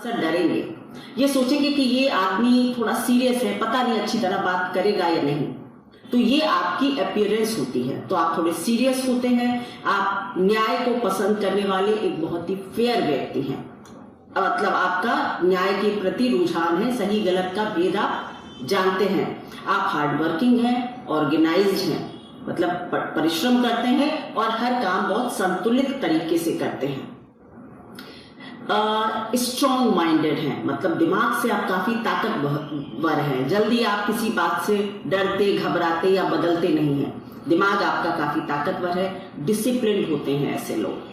Sir डरेंगे, ये सोचेंगे कि ये आदमी थोड़ा सीरियस है, पता नहीं अच्छी तरह बात करेगा या नहीं। तो ये आपकी अपीयरेंस होती है। तो आप थोड़े सीरियस होते हैं, आप न्याय को पसंद करने वाले एक बहुत ही फेयर व्यक्ति हैं। मतलब आपका न्याय के प्रति रुझान है, सही गलत का भेद आप जानते हैं। आप हार्ड वर्किंग हैं, ऑर्गेनाइज्ड हैं, मतलब परिश्रम करते हैं और हर काम बहुत संतुलित तरीके से करते हैं। स्ट्रॉन्ग माइंडेड हैं, मतलब दिमाग से आप काफी ताकतवर हैं। जल्दी आप किसी बात से डरते, घबराते या बदलते नहीं हैं। दिमाग आपका काफी ताकतवर है। डिसिप्लिन्ड होते हैं ऐसे लोग।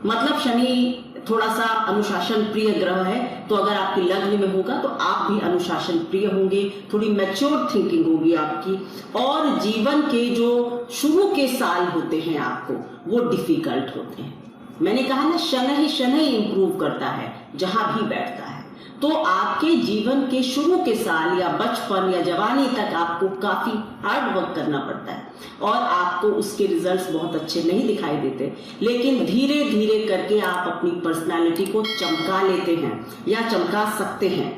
मतलब शनि थोड़ा सा अनुशासन प्रिय ग्रह है, तो अगर आपके लग्न में होगा तो आप भी अनुशासन प्रिय होंगे। थोड़ी मैच्योर थिंकिंग होगी आपकी, और जीवन के जो शुरू के साल होते हैं आपको, वो डिफिकल्ट होते हैं। मैंने कहा ना, शनि इंप्रूव करता है जहां भी बैठता है। तो आपके जीवन के शुरू के साल या बचपन या जवानी तक आपको काफी हार्ड वर्क करना पड़ता है और आपको उसके रिजल्ट्स बहुत अच्छे नहीं दिखाई देते, लेकिन धीरे धीरे करके आप अपनी पर्सनालिटी को चमका लेते हैं या चमका सकते हैं।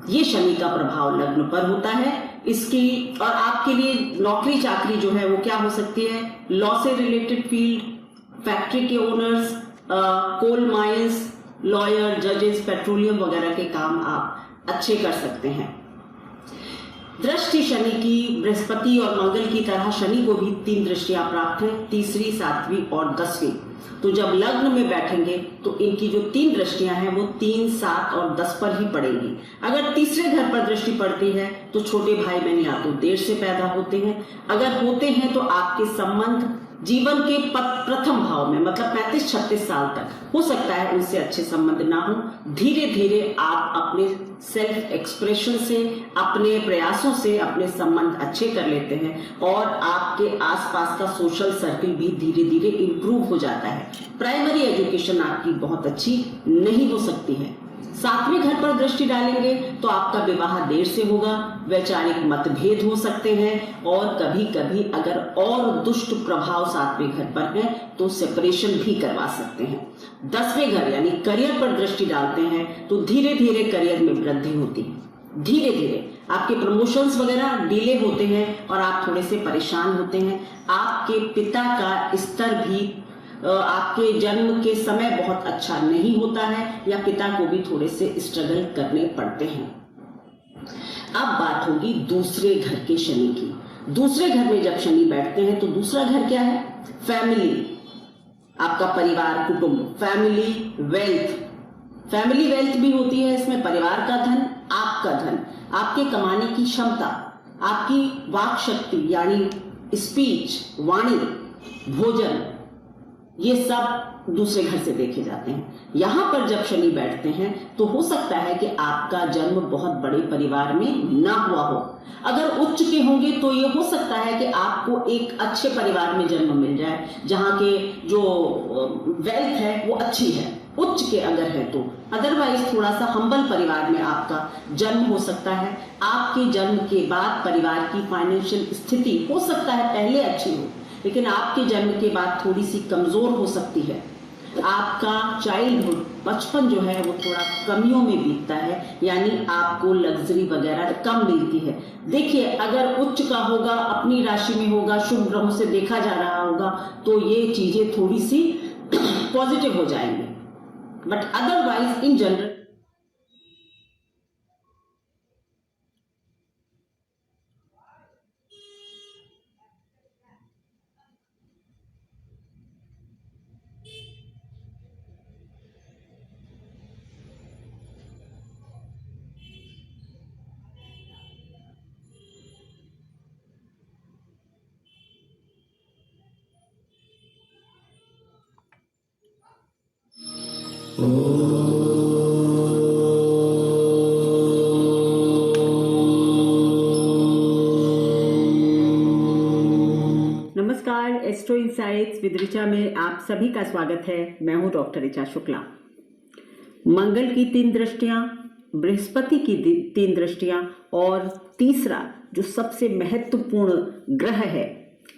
ये शनि का प्रभाव लग्न पर होता है इसकी। और आपके लिए नौकरी चाकरी जो है वो क्या हो सकती है? लॉ से रिलेटेड फील्ड, फैक्ट्री के ओनर्स, कोल माइंस, लॉयर, जजेस, पेट्रोलियम वगैरह के काम आप अच्छे कर सकते हैं। दृष्टि शनि की बृहस्पति और मंगल की तरह शनि को भी 3 दृष्टियां प्राप्त हैं, तीसरी, 7वीं और 10वीं। तो जब लग्न में बैठेंगे तो इनकी जो 3 दृष्टियां हैं वो 3, 7 और 10 पर ही पड़ेंगी। अगर तीसरे घर पर दृष्टि पड़ती है तो छोटे भाई बहन या तो देर से पैदा होते हैं, अगर होते हैं तो आपके संबंध जीवन के प्रथम भाव में, मतलब 35-36 साल तक हो सकता है उनसे अच्छे संबंध ना हो। धीरे धीरे आप अपने सेल्फ एक्सप्रेशन से, अपने प्रयासों से अपने संबंध अच्छे कर लेते हैं और आपके आसपास का सोशल सर्किल भी धीरे धीरे इंप्रूव हो जाता है। प्राइमरी एजुकेशन आपकी बहुत अच्छी नहीं हो सकती है। 7वें घर पर दृष्टि डालेंगे तो आपका विवाह देर से होगा, वैचारिक मतभेद हो सकते हैं और कभी कभी अगर और दुष्ट प्रभाव 7वें घर पर है तो सेपरेशन भी करवा सकते हैं। 10वें घर यानी करियर पर दृष्टि डालते हैं तो धीरे धीरे करियर में वृद्धि होती है। धीरे धीरे आपके प्रमोशंस वगैरह डिले होते हैं और आप थोड़े से परेशान होते हैं। आपके पिता का स्तर भी आपके जन्म के समय बहुत अच्छा नहीं होता है या पिता को भी थोड़े से स्ट्रगल करने पड़ते हैं। अब बात होगी दूसरे घर के शनि की। दूसरे घर में जब शनि बैठते हैं तो दूसरा घर क्या है? फैमिली, आपका परिवार, कुटुंब, फैमिली वेल्थ। फैमिली वेल्थ भी होती है इसमें, परिवार का धन, आपका धन, आपके कमाने की क्षमता, आपकी वाक शक्ति यानी स्पीच, वाणी, भोजन, ये सब दूसरे घर से देखे जाते हैं। यहां पर जब शनि बैठते हैं तो हो सकता है कि आपका जन्म बहुत बड़े परिवार में ना हुआ हो। अगर उच्च के होंगे तो ये हो सकता है कि आपको एक अच्छे परिवार में जन्म मिल जाए जहां के जो वेल्थ है वो अच्छी है, उच्च के अगर है तो। अदरवाइज थोड़ा सा हम्बल परिवार में आपका जन्म हो सकता है। आपके जन्म के बाद परिवार की फाइनेंशियल स्थिति हो सकता है पहले अच्छी हो, लेकिन आपके जन्म के बाद थोड़ी सी कमजोर हो सकती है। आपका चाइल्डहुड, बचपन जो है वो थोड़ा कमियों में बीतता है, यानी आपको लग्जरी वगैरह कम मिलती है। देखिए, अगर उच्च का होगा, अपनी राशि में होगा, शुभ ग्रहों से देखा जा रहा होगा तो ये चीजें थोड़ी सी पॉजिटिव हो जाएंगी, बट अदरवाइज इन जनरल नमस्कार, एस्ट्रो इनसाइट्स विद ऋचा में आप सभी का स्वागत है। मैं हूं डॉक्टर ऋचा शुक्ला। मंगल की 3 दृष्टियां, बृहस्पति की 3 दृष्टियां और तीसरा जो सबसे महत्वपूर्ण ग्रह है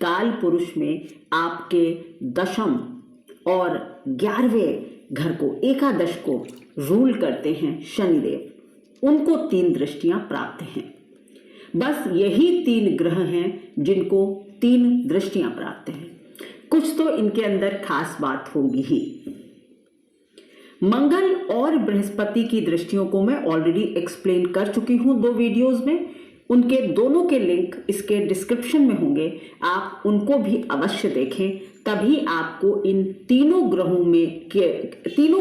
काल पुरुष में आपके 10म और 11वें घर को, एकादश को रूल करते हैं शनिदेव। उनको 3 दृष्टियां प्राप्त हैं। बस यही 3 ग्रह हैं जिनको 3 दृष्टियां प्राप्त हैं। कुछ तो इनके अंदर खास बात होगी ही। मंगल और बृहस्पति की दृष्टियों को मैं ऑलरेडी एक्सप्लेन कर चुकी हूं 2 वीडियोस में। उनके दोनों के लिंक इसके डिस्क्रिप्शन में होंगे, आप उनको भी अवश्य देखें। तभी आपको इन तीनों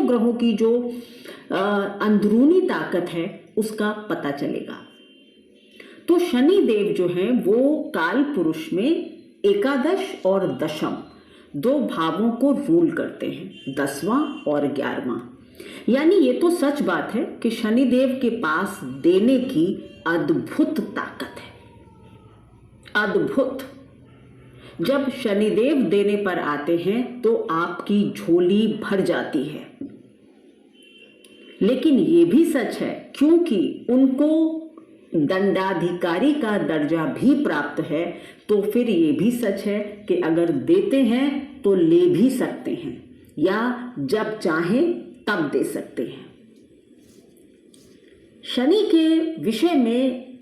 ग्रहों की जो अंदरूनी ताकत है उसका पता चलेगा। तो शनि देव जो हैं वो काल पुरुष में एकादश और दशम 2 भावों को रूल करते हैं, 10वां और 11वां। यानी ये तो सच बात है कि शनि देव के पास देने की अद्भुत ताकत है, अद्भुत। जब शनिदेव देने पर आते हैं तो आपकी झोली भर जाती है। लेकिन ये भी सच है, क्योंकि उनको दंडाधिकारी का दर्जा भी प्राप्त है, तो फिर ये भी सच है कि अगर देते हैं तो ले भी सकते हैं, या जब चाहें तब दे सकते हैं। शनि के विषय में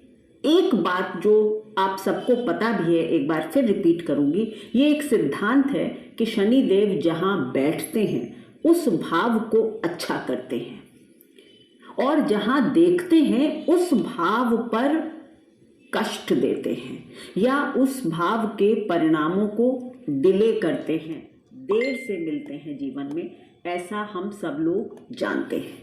एक बात जो आप सबको पता भी है, एक बार फिर रिपीट करूंगी, ये एक सिद्धांत है कि शनि देव जहां बैठते हैं उस भाव को अच्छा करते हैं, और जहां देखते हैं उस भाव पर कष्ट देते हैं, या उस भाव के परिणामों को डिले करते हैं, देर से मिलते हैं जीवन में। ऐसा हम सब लोग जानते हैं।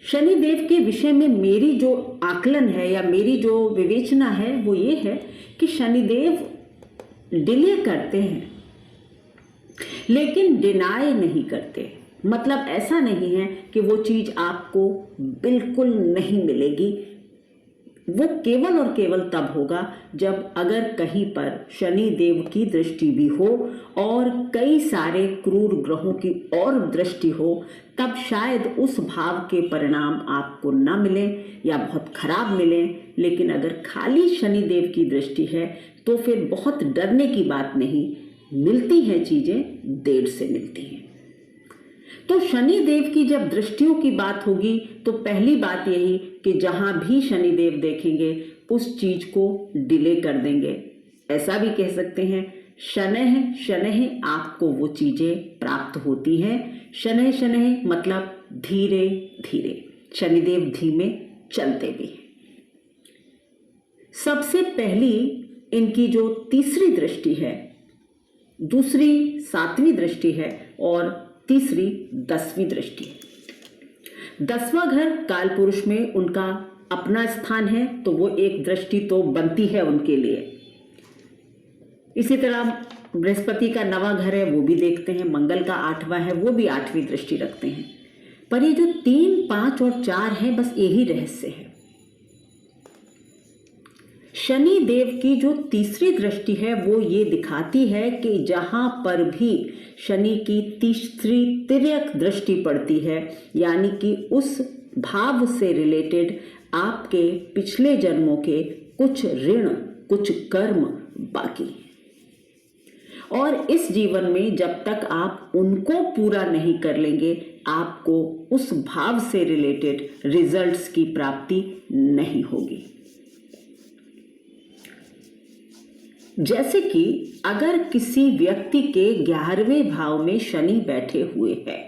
शनि देव के विषय में मेरी जो आकलन है या मेरी जो विवेचना है वो ये है कि शनि देव डिले करते हैं, लेकिन डिनाई नहीं करते। मतलब ऐसा नहीं है कि वो चीज आपको बिल्कुल नहीं मिलेगी। वो केवल और केवल तब होगा जब अगर कहीं पर शनि देव की दृष्टि भी हो और कई सारे क्रूर ग्रहों की और दृष्टि हो, तब शायद उस भाव के परिणाम आपको न मिले या बहुत खराब मिले। लेकिन अगर खाली शनि देव की दृष्टि है तो फिर बहुत डरने की बात नहीं, मिलती हैं चीजें, देर से मिलती हैं। तो शनि देव की जब दृष्टियों की बात होगी तो पहली बात यही कि जहां भी शनि देव देखेंगे उस चीज को डिले कर देंगे। ऐसा भी कह सकते हैं, शनैः शनैः आपको वो चीजें प्राप्त होती हैं। शनैः शनैः मतलब धीरे धीरे, शनिदेव धीमे चलते भी। सबसे पहली इनकी जो तीसरी दृष्टि है, दूसरी 7वीं दृष्टि है और तीसरी 10वीं दृष्टि है। 10वां घर काल पुरुष में उनका अपना स्थान है, तो वो एक दृष्टि तो बनती है उनके लिए। इसी तरह बृहस्पति का 9वां घर है, वो भी देखते हैं। मंगल का 8वां है, वो भी 8वीं दृष्टि रखते हैं। पर ये जो 3, 5 और 4 है, बस यही रहस्य है। शनि देव की जो तीसरी दृष्टि है वो ये दिखाती है कि जहां पर भी शनि की तीसरी तिर्यक दृष्टि पड़ती है, यानी कि उस भाव से रिलेटेड आपके पिछले जन्मों के कुछ ऋण, कुछ कर्म बाकी, और इस जीवन में जब तक आप उनको पूरा नहीं कर लेंगे, आपको उस भाव से रिलेटेड रिजल्ट्स की प्राप्ति नहीं होगी। जैसे कि अगर किसी व्यक्ति के 11वें भाव में शनि बैठे हुए हैं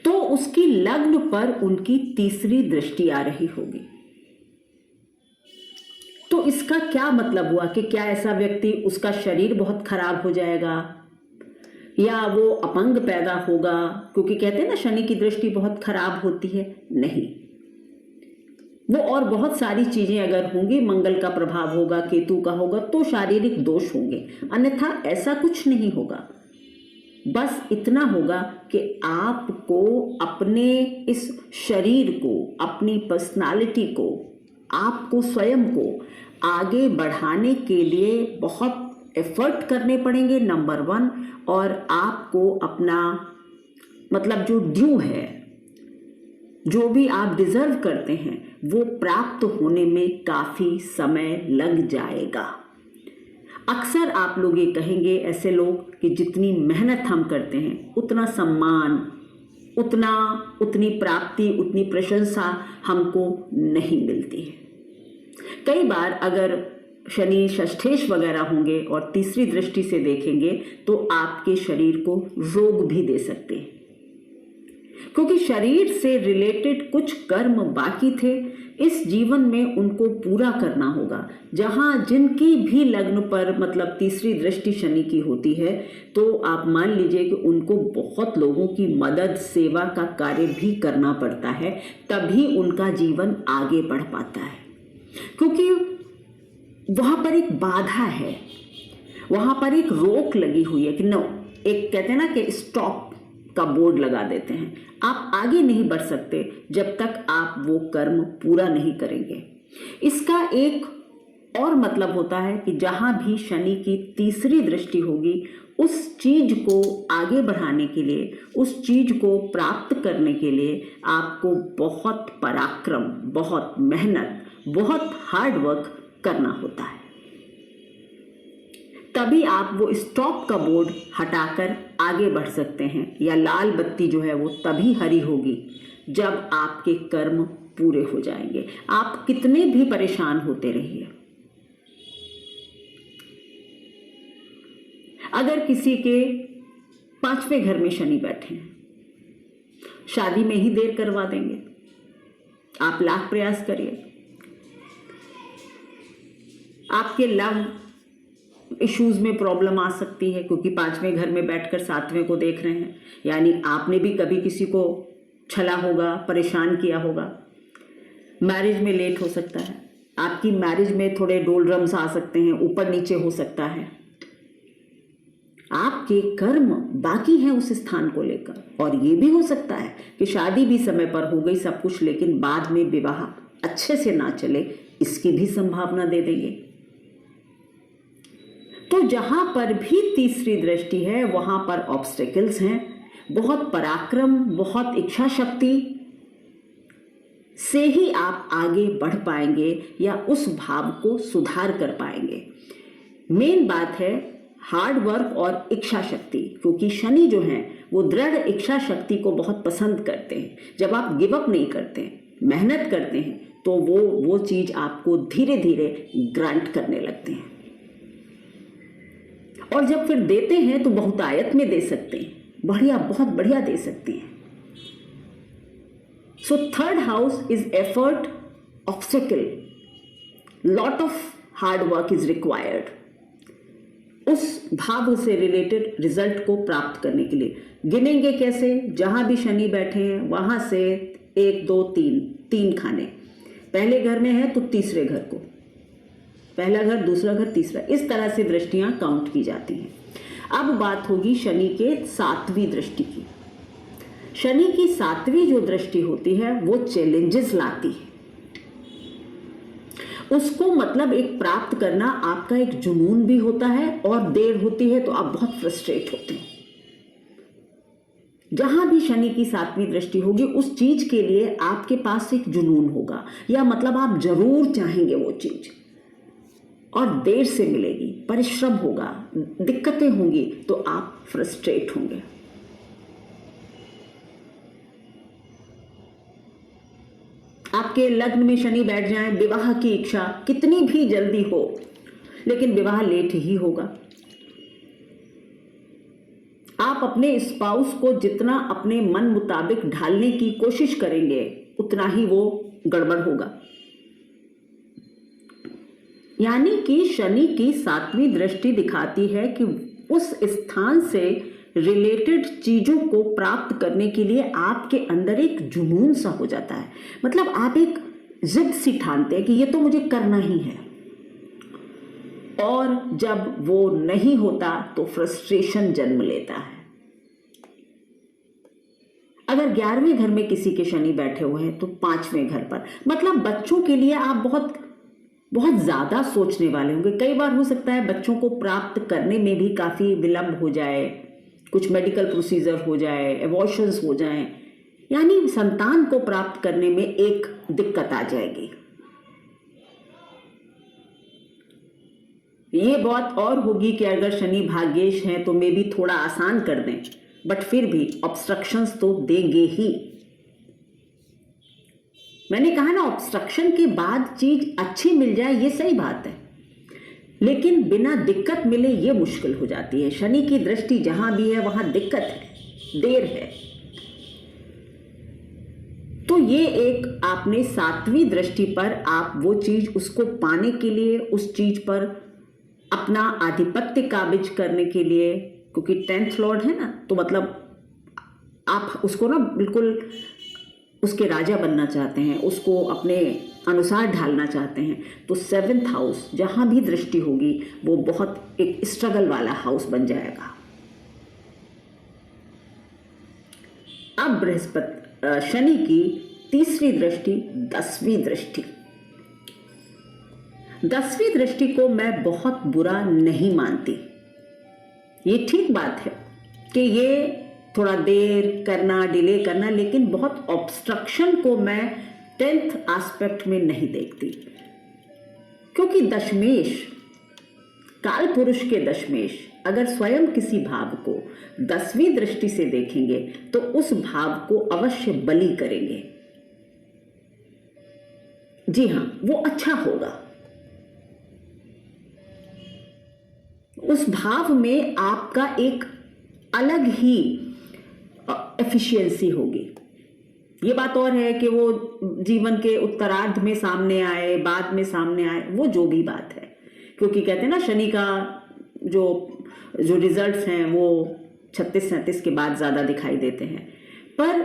तो उसकी लग्न पर उनकी तीसरी दृष्टि आ रही होगी। तो इसका क्या मतलब हुआ कि क्या ऐसा व्यक्ति, उसका शरीर बहुत खराब हो जाएगा या वो अपंग पैदा होगा? क्योंकि कहते हैं ना शनि की दृष्टि बहुत खराब होती है। नहीं, वो और बहुत सारी चीजें अगर होंगी, मंगल का प्रभाव होगा, केतु का होगा, तो शारीरिक दोष होंगे, अन्यथा ऐसा कुछ नहीं होगा। बस इतना होगा कि आपको अपने इस शरीर को, अपनी पर्सनालिटी को, आपको स्वयं को आगे बढ़ाने के लिए बहुत एफर्ट करने पड़ेंगे, नंबर 1। और आपको अपना मतलब जो ड्यू है, जो भी आप डिजर्व करते हैं, वो प्राप्त होने में काफी समय लग जाएगा। अक्सर आप लोग ये कहेंगे, ऐसे लोग, कि जितनी मेहनत हम करते हैं उतना सम्मान, उतनी प्राप्ति, उतनी प्रशंसा हमको नहीं मिलती है। कई बार अगर शनि षष्ठेश वगैरह होंगे और तीसरी दृष्टि से देखेंगे तो आपके शरीर को रोग भी दे सकते हैं, क्योंकि शरीर से रिलेटेड कुछ कर्म बाकी थे, इस जीवन में उनको पूरा करना होगा। जहाँ जिनकी भी लग्न पर मतलब तीसरी दृष्टि शनि की होती है तो आप मान लीजिए कि उनको बहुत लोगों की मदद, सेवा का कार्य भी करना पड़ता है, तभी उनका जीवन आगे बढ़ पाता है। क्योंकि वहाँ पर एक बाधा है, वहाँ पर एक रोक लगी हुई है कि नो, एक कहते हैं ना कि स्टॉप का बोर्ड लगा देते हैं। आप आगे नहीं बढ़ सकते जब तक आप वो कर्म पूरा नहीं करेंगे। इसका एक और मतलब होता है कि जहाँ भी शनि की तीसरी दृष्टि होगी, उस चीज को आगे बढ़ाने के लिए, उस चीज को प्राप्त करने के लिए आपको बहुत पराक्रम, बहुत मेहनत, बहुत हार्ड वर्क करना होता है। तभी आप वो स्टॉप का बोर्ड हटाकर आगे बढ़ सकते हैं, या लाल बत्ती जो है वो तभी हरी होगी जब आपके कर्म पूरे हो जाएंगे। आप कितने भी परेशान होते रहिए। अगर किसी के 5वें घर में शनि बैठे हैं, शादी में ही देर करवा देंगे। आप लाख प्रयास करिए, आपके लव इश्यूज में प्रॉब्लम आ सकती है, क्योंकि 5वें घर में बैठकर 7वें को देख रहे हैं। यानी आपने भी कभी किसी को छला होगा, परेशान किया होगा। मैरिज में लेट हो सकता है, आपकी मैरिज में थोड़े डोलड्रम्स आ सकते हैं, ऊपर नीचे हो सकता है। आपके कर्म बाकी हैं उस स्थान को लेकर, और ये भी हो सकता है कि शादी भी समय पर हो गई सब कुछ, लेकिन बाद में विवाह अच्छे से ना चले, इसकी भी संभावना दे देंगे। तो जहां पर भी तीसरी दृष्टि है वहां पर ऑब्स्टेकल्स हैं। बहुत पराक्रम, बहुत इच्छा शक्ति से ही आप आगे बढ़ पाएंगे या उस भाव को सुधार कर पाएंगे। मेन बात है हार्ड वर्क और इच्छा शक्ति, क्योंकि शनि जो है वो दृढ़ इच्छा शक्ति को बहुत पसंद करते हैं। जब आप गिव अप नहीं करते, मेहनत करते हैं, तो वो चीज आपको धीरे धीरे ग्रांट करने लगते हैं। और जब फिर देते हैं तो बहुतायत में दे सकते हैं, बढ़िया, बहुत बढ़िया दे सकते हैं। So third house is effort, obstacle, lot of hard work is required उस भाव से रिलेटेड रिजल्ट को प्राप्त करने के लिए। गिनेंगे कैसे? जहां भी शनि बैठे हैं वहां से 1 2 3 खाने। पहले घर में है तो तीसरे घर को, पहला घर, दूसरा घर, तीसरा, इस तरह से दृष्टियां काउंट की जाती हैं। अब बात होगी शनि के 7वीं दृष्टि की। शनि की 7वीं जो दृष्टि होती है वो चैलेंजेस लाती है। उसको मतलब एक प्राप्त करना आपका एक जुनून भी होता है, और देर होती है तो आप बहुत फ्रस्ट्रेट होते हैं। जहां भी शनि की 7वीं दृष्टि होगी उस चीज के लिए आपके पास एक जुनून होगा, या मतलब आप जरूर चाहेंगे वो चीज, और देर से मिलेगी, परिश्रम होगा, दिक्कतें होंगी, तो आप फ्रस्ट्रेट होंगे। आपके लग्न में शनि बैठ जाए, विवाह की इच्छा कितनी भी जल्दी हो, लेकिन विवाह लेट ही होगा। आप अपने स्पाउस को जितना अपने मन मुताबिक ढालने की कोशिश करेंगे उतना ही वो गड़बड़ होगा। यानी कि शनि की 7वीं दृष्टि दिखाती है कि उस स्थान से रिलेटेड चीजों को प्राप्त करने के लिए आपके अंदर एक जुनून सा हो जाता है। मतलब आप एक जिद सी ठानते हैं कि ये तो मुझे करना ही है, और जब वो नहीं होता तो फ्रस्ट्रेशन जन्म लेता है। अगर 11वें घर में किसी के शनि बैठे हुए हैं तो 5वें घर पर, मतलब बच्चों के लिए आप बहुत ज्यादा सोचने वाले होंगे। कई बार हो सकता है बच्चों को प्राप्त करने में भी काफी विलंब हो जाए, कुछ मेडिकल प्रोसीजर हो जाए, एबॉर्शंस हो जाएं, यानी संतान को प्राप्त करने में एक दिक्कत आ जाएगी। ये बात और होगी कि अगर शनि भाग्येश हैं तो मे भी थोड़ा आसान कर दें, बट फिर भी ऑब्स्ट्रक्शंस तो देंगे ही। मैंने कहा ना, ऑब्स्ट्रक्शन के बाद चीज अच्छी मिल जाए ये सही बात है, लेकिन बिना दिक्कत मिले ये मुश्किल हो जाती है। शनि की दृष्टि जहां भी है वहां दिक्कत है, देर है। तो ये एक आपने 7वीं दृष्टि पर आप वो चीज उसको पाने के लिए, उस चीज पर अपना आधिपत्य काबिज करने के लिए, क्योंकि 10th लॉर्ड है ना, तो मतलब आप उसको ना बिल्कुल उसके राजा बनना चाहते हैं, उसको अपने अनुसार ढालना चाहते हैं। तो 7th हाउस जहां भी दृष्टि होगी वो बहुत एक स्ट्रगल वाला हाउस बन जाएगा। अब शनि की तीसरी दृष्टि 10वीं दृष्टि। 10वीं दृष्टि को मैं बहुत बुरा नहीं मानती। ये ठीक बात है कि ये थोड़ा देर करना, डिले करना, लेकिन बहुत ऑब्स्ट्रक्शन को मैं 10th एस्पेक्ट में नहीं देखती, क्योंकि दशमेश, काल पुरुष के दशमेश अगर स्वयं किसी भाव को 10वीं दृष्टि से देखेंगे तो उस भाव को अवश्य बलि करेंगे। जी हां, वो अच्छा होगा। उस भाव में आपका एक अलग ही एफिशिएंसी होगी। ये बात और है कि वो जीवन के उत्तरार्ध में सामने आए, बाद में सामने आए, वो जो भी बात है, क्योंकि कहते हैं ना शनि का जो रिजल्ट्स हैं वो 36-37 के बाद ज़्यादा दिखाई देते हैं। पर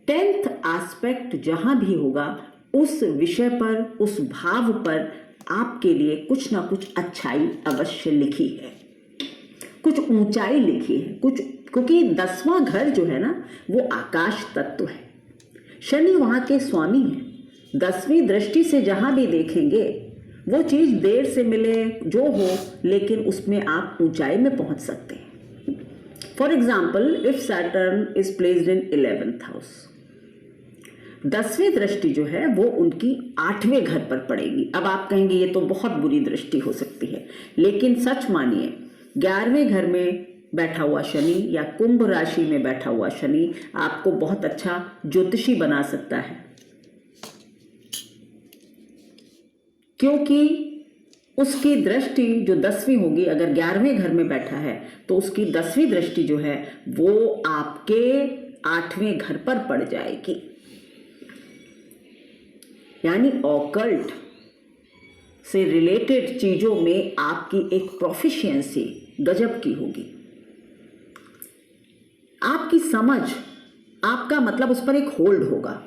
10th एस्पेक्ट जहाँ भी होगा उस विषय पर, उस भाव पर आपके लिए कुछ ना कुछ अच्छाई अवश्य लिखी है, कुछ ऊंचाई लिखी है, कुछ, क्योंकि 10वां घर जो है ना वो आकाश तत्व है, शनि वहाँ के स्वामी हैं। 10वीं दृष्टि से जहाँ भी देखेंगे वो चीज़ देर से मिले जो हो, लेकिन उसमें आप ऊंचाई में पहुंच सकते हैं। For example, if Saturn is placed in 11th house, 10वीं दृष्टि जो है वो उनकी 8वें घर पर पड़ेगी। अब आप कहेंगे ये तो बहुत बुरी दृष्टि हो सकती है, लेकिन सच मानिए 11वें घर में बैठा हुआ शनि या कुंभ राशि में बैठा हुआ शनि आपको बहुत अच्छा ज्योतिषी बना सकता है, क्योंकि उसकी दृष्टि जो 10वीं होगी, अगर 11वें घर में बैठा है तो उसकी 10वीं दृष्टि जो है वो आपके 8वें घर पर पड़ जाएगी। यानी ऑकल्ट से रिलेटेड चीजों में आपकी एक प्रोफिशिएंसी गजब की होगी। आपकी समझ, आपका मतलब उस पर एक होल्ड होगा।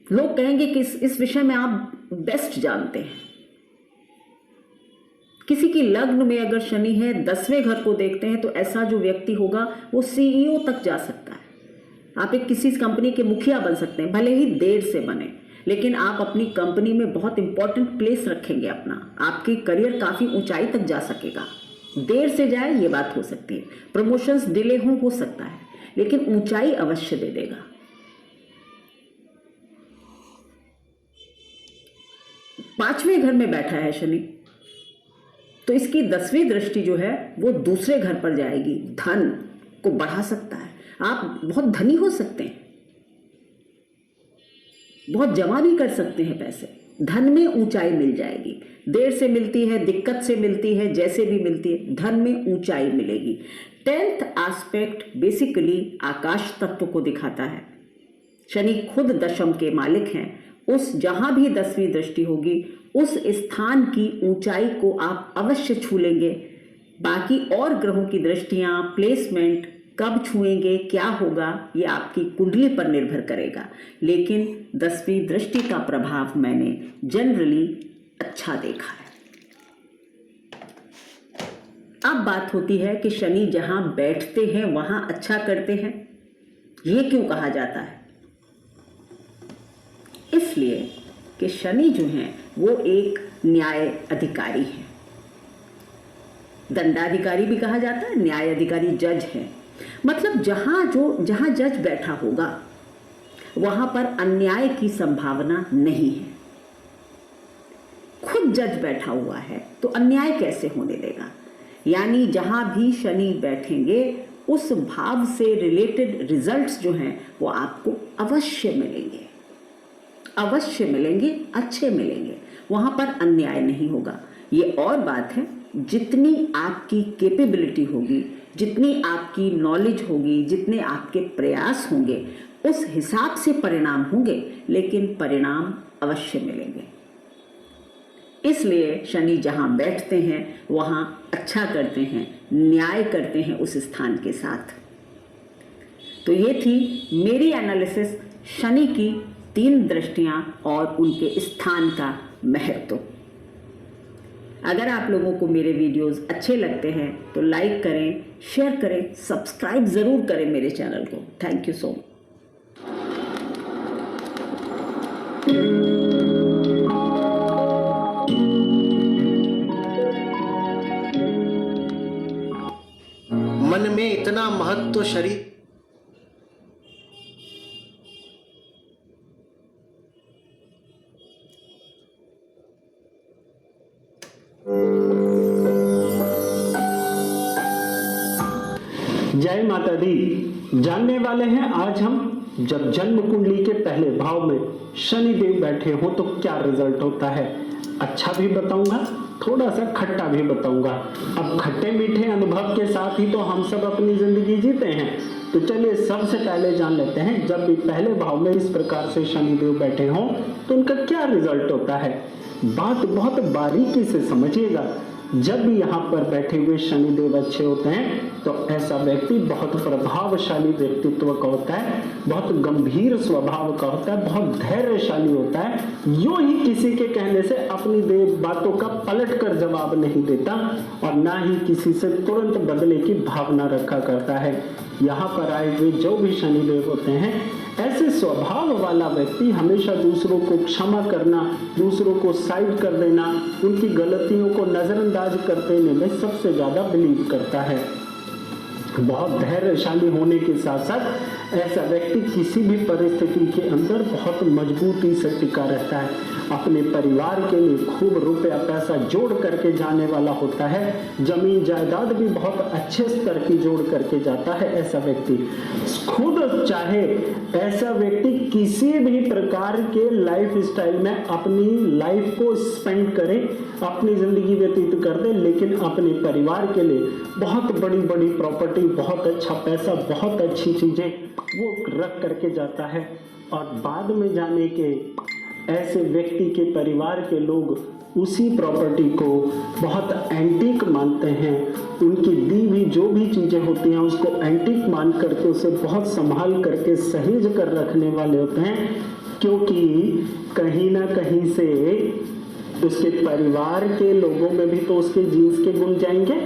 लोग कहेंगे कि इस विषय में आप बेस्ट जानते हैं। किसी की लग्न में अगर शनि है, 10वें घर को देखते हैं, तो ऐसा जो व्यक्ति होगा वो सीईओ तक जा सकता है। आप एक किसी कंपनी के मुखिया बन सकते हैं, भले ही देर से बने, लेकिन आप अपनी कंपनी में बहुत इंपॉर्टेंट प्लेस रखेंगे अपना। आपकी करियर काफी ऊंचाई तक जा सकेगा। देर से जाए ये बात हो सकती है, प्रमोशंस डिले हो सकता है, लेकिन ऊंचाई अवश्य दे देगा। पांचवें घर में बैठा है शनि, तो इसकी 10वीं दृष्टि जो है वो दूसरे घर पर जाएगी, धन को बढ़ा सकता है। आप बहुत धनी हो सकते हैं, बहुत जमा भी कर सकते हैं पैसे, धन में ऊंचाई मिल जाएगी। देर से मिलती है, दिक्कत से मिलती है, जैसे भी मिलती है, धन में ऊंचाई मिलेगी। 10th एस्पेक्ट बेसिकली आकाश तत्व को दिखाता है। शनि खुद दशम के मालिक हैं। उस जहां भी 10वीं दृष्टि होगी उस स्थान की ऊंचाई को आप अवश्य छू लेंगे। बाकी और ग्रहों की दृष्टियां, प्लेसमेंट कब छुएंगे, क्या होगा, ये आपकी कुंडली पर निर्भर करेगा, लेकिन 10वीं दृष्टि का प्रभाव मैंने जनरली अच्छा देखा है। अब बात होती है कि शनि जहां बैठते हैं वहां अच्छा करते हैं। ये क्यों कहा जाता है? इसलिए कि शनि जो हैं वो एक न्याय अधिकारी है, दंडाधिकारी भी कहा जाता है, न्याय अधिकारी जज है। मतलब जहां जज बैठा होगा वहां पर अन्याय की संभावना नहीं है। खुद एक जज बैठा हुआ है तो अन्याय कैसे होने देगा। यानी जहां भी शनि बैठेंगे उस भाव से रिलेटेड रिजल्ट्स जो हैं वो आपको अवश्य मिलेंगे, अवश्य मिलेंगे, अच्छे मिलेंगे, वहां पर अन्याय नहीं होगा। ये और बात है, जितनी आपकी कैपेबिलिटी होगी, जितनी आपकी नॉलेज होगी, जितने आपके प्रयास होंगे उस हिसाब से परिणाम होंगे, लेकिन परिणाम अवश्य मिलेंगे। इसलिए शनि जहां बैठते हैं वहां अच्छा करते हैं, न्याय करते हैं उस स्थान के साथ। तो ये थी मेरी एनालिसिस शनि की 3 दृष्टियां और उनके स्थान का महत्व। अगर आप लोगों को मेरे वीडियोस अच्छे लगते हैं तो लाइक करें, शेयर करें, सब्सक्राइब ज़रूर करें मेरे चैनल को। Thank you so much. मन में इतना महत्व शरीर जय माता दी। जानने वाले हैं आज हम, जब जन्म कुंडली के पहले भाव में शनि देव बैठे हो तो क्या रिजल्ट होता है। अच्छा भी बताऊंगा, थोड़ा सा खट्टा भी बताऊंगा। अब खट्टे मीठे अनुभव के साथ ही तो हम सब अपनी जिंदगी जीते हैं। तो चलिए सबसे पहले जान लेते हैं, जब भी पहले भाव में इस प्रकार से शनि देव बैठे हों तो उनका क्या रिजल्ट होता है। बात बहुत बारीकी से समझिएगा। जब भी यहाँ पर बैठे हुए शनिदेव अच्छे होते हैं तो ऐसा व्यक्ति बहुत प्रभावशाली व्यक्तित्व का होता है, बहुत गंभीर स्वभाव का होता है, बहुत धैर्यशाली होता है। यूं ही किसी के कहने से अपनी बातों का पलट कर जवाब नहीं देता और ना ही किसी से तुरंत बदले की भावना रखा करता है। यहाँ पर आए हुए जो भी शनिदेव होते हैं, ऐसे स्वभाव वाला व्यक्ति हमेशा दूसरों को क्षमा करना, दूसरों को साइड कर देना, उनकी गलतियों को नजरअंदाज कर देने में सबसे ज्यादा बिलीव करता है। बहुत धैर्यशाली होने के साथ साथ ऐसा व्यक्ति किसी भी परिस्थिति के अंदर बहुत मजबूती से टिका रहता है। अपने परिवार के लिए खूब रुपया पैसा जोड़ करके जाने वाला होता है। जमीन जायदाद भी बहुत अच्छे स्तर की जोड़ करके जाता है ऐसा व्यक्ति। खुद चाहे ऐसा व्यक्ति किसी भी प्रकार के लाइफ स्टाइल में अपनी लाइफ को स्पेंड करे, अपनी जिंदगी व्यतीत कर दे, लेकिन अपने परिवार के लिए बहुत बड़ी बड़ी प्रॉपर्टी, बहुत अच्छा पैसा, बहुत अच्छी चीजें वो रख करके जाता है। और बाद में जाने के ऐसे व्यक्ति के परिवार के लोग उसी प्रॉपर्टी को बहुत एंटीक मानते हैं। उनकी दी हुई जो भी चीजें होती हैं उसको एंटीक मान करके उसे बहुत संभाल करके सहेज कर रखने वाले होते हैं, क्योंकि कहीं ना कहीं से उसके परिवार के लोगों में भी तो उसके जीन्स के गुण जाएंगे।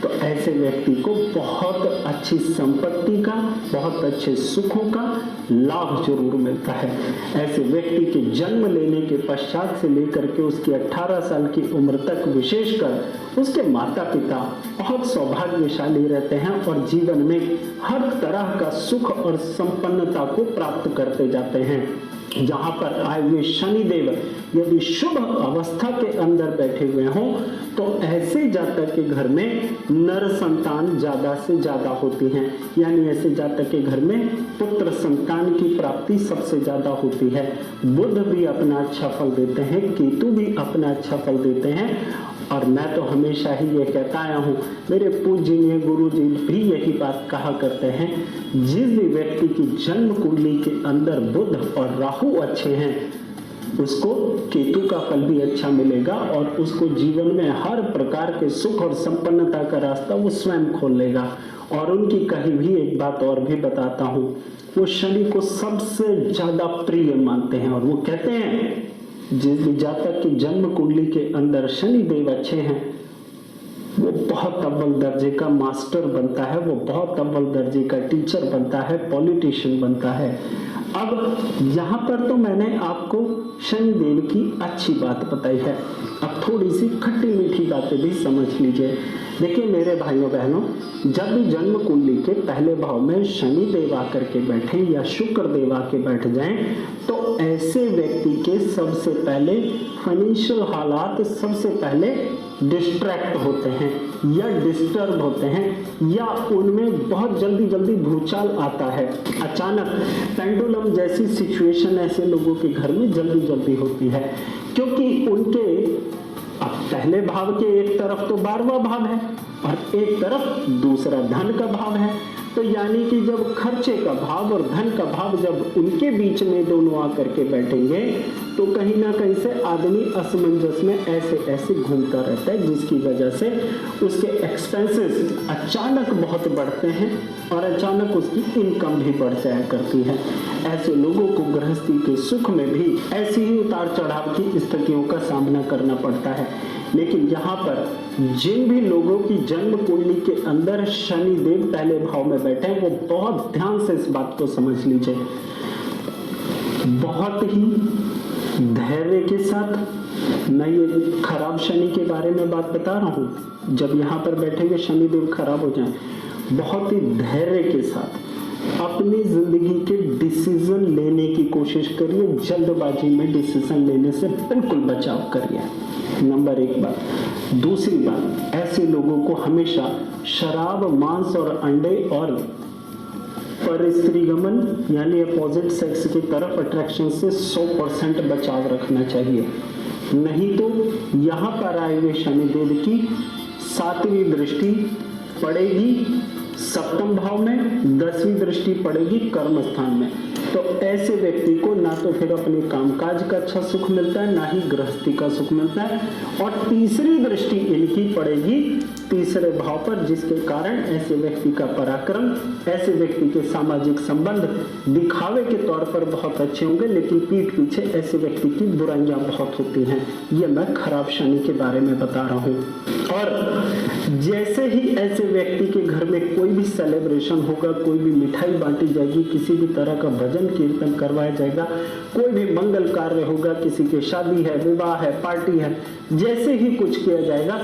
तो ऐसे व्यक्ति को बहुत अच्छी संपत्ति का, बहुत अच्छे सुखों का लाभ जरूर मिलता है। ऐसे व्यक्ति के जन्म लेने के पश्चात से लेकर के उसकी 18 साल की उम्र तक विशेषकर उसके माता पिता बहुत सौभाग्यशाली रहते हैं और जीवन में हर तरह का सुख और संपन्नता को प्राप्त करते जाते हैं। जहां पर आए हुए शनिदेव यदि शुभ अवस्था के अंदर बैठे हुए हों तो ऐसे जातक के घर में नर संतान ज्यादा से ज्यादा होती हैं। यानी ऐसे जातक के घर में पुत्र संतान की प्राप्ति सबसे ज्यादा होती है। बुध भी अपना अच्छा फल देते हैं, केतु भी अपना अच्छा फल देते हैं। और मैं तो हमेशा ही ये कहता आया हूँ, मेरे पूजनीय गुरु जी भी यही बात कहा करते हैं, जिस भी व्यक्ति की जन्म कुंडली के अंदर बुध और राहु अच्छे हैं उसको केतु का फल भी अच्छा मिलेगा और उसको जीवन में हर प्रकार के सुख और संपन्नता का रास्ता वो स्वयं खोल लेगा। और उनकी कही भी एक बात और भी बताता हूँ, वो शनि को सबसे ज्यादा प्रिय मानते हैं और वो कहते हैं जिस भी जातक की जन्म कुंडली के अंदर शनि देव अच्छे हैं वो बहुत अव्वल दर्जे का मास्टर बनता है, वो बहुत अव्वल दर्जे का टीचर बनता है, पॉलिटिशियन बनता है। अब यहाँ पर तो मैंने आपको शनिदेव की अच्छी बात बताई है, अब थोड़ी सी खट्टी मीठी बातें भी समझ लीजिए। देखिए मेरे भाइयों बहनों, जब भी जन्म कुंडली के पहले भाव में शनि देव आकर के बैठे या शुक्र देव आके बैठ जाएं, तो ऐसे व्यक्ति के सबसे पहले फाइनेंशियल हालात सबसे पहले डिस्ट्रैक्ट होते हैं या डिस्टर्ब होते हैं, या उनमें बहुत जल्दी जल्दी भूचाल आता है। अचानक पेंडुलम जैसी सिचुएशन ऐसे लोगों के घर में जल्दी जल्दी होती है, क्योंकि उनके अब पहले भाव के एक तरफ तो 12वां भाव है और एक तरफ दूसरा धन का भाव है, तो यानी कि जब खर्चे का भाव और धन का भाव जब उनके बीच में दोनों आकर के बैठेंगे, तो कहीं ना कहीं से आदमी असमंजस में ऐसे ऐसे घूमता रहता है, जिसकी वजह से उसके एक्सपेंसेस अचानक बहुत बढ़ते हैं और अचानक उसकी इनकम भी बढ़ जाया करती है। ऐसे लोगों को गृहस्थी के सुख में भी ऐसी ही उतार चढ़ाव की स्थितियों का सामना करना पड़ता है। लेकिन यहाँ पर जिन भी लोगों की जन्म कुंडली के अंदर शनि देव पहले भाव में बैठे हैं, वो बहुत ध्यान से इस बात को समझ लीजिए। बहुत ही धैर्य के साथ, मैं ये खराब शनि के बारे में बात बता रहा हूँ, जब यहाँ पर बैठे हुए शनि देव खराब हो जाएं, बहुत ही धैर्य के साथ अपनी जिंदगी के डिसीजन लेने की कोशिश करिए। जल्दबाजी में डिसीजन लेने से बिल्कुल बचाव करिए, नंबर 1 बात। दूसरी बात, ऐसे लोगों को हमेशा शराब, मांस और अंडे और परस्त्रीगमन यानी अपोजिट सेक्स की तरफ अट्रैक्शन से 100% बचाव रखना चाहिए। नहीं तो यहाँ पर आए हुए शनिदेव की 7वीं दृष्टि पड़ेगी सप्तम भाव में, 10वीं दृष्टि पड़ेगी कर्म स्थान में, तो ऐसे व्यक्ति को ना तो फिर अपने कामकाज का अच्छा सुख मिलता है, ना ही गृहस्थी का सुख मिलता है। और तीसरी दृष्टि इनकी पड़ेगी तीसरे भाव पर, जिसके कारण ऐसे व्यक्ति का पराक्रम, ऐसे व्यक्ति के सामाजिक संबंध दिखावे के तौर पर बहुत अच्छे होंगे, लेकिन पीठ पीछे ऐसे व्यक्ति की बुराइयां बहुत होती हैं। ये मैं खराब शनि के बारे में बता रहा हूँ। और जैसे ही ऐसे व्यक्ति के घर में कोई भी सेलिब्रेशन होगा, कोई भी मिठाई बांटी जाएगी, किसी भी तरह का भजन कीर्तन करवाया जाएगा, कोई भी मंगल कार्य होगा, किसी के शादी है, विवाह है, पार्टी है, जैसे ही कुछ किया जाएगा,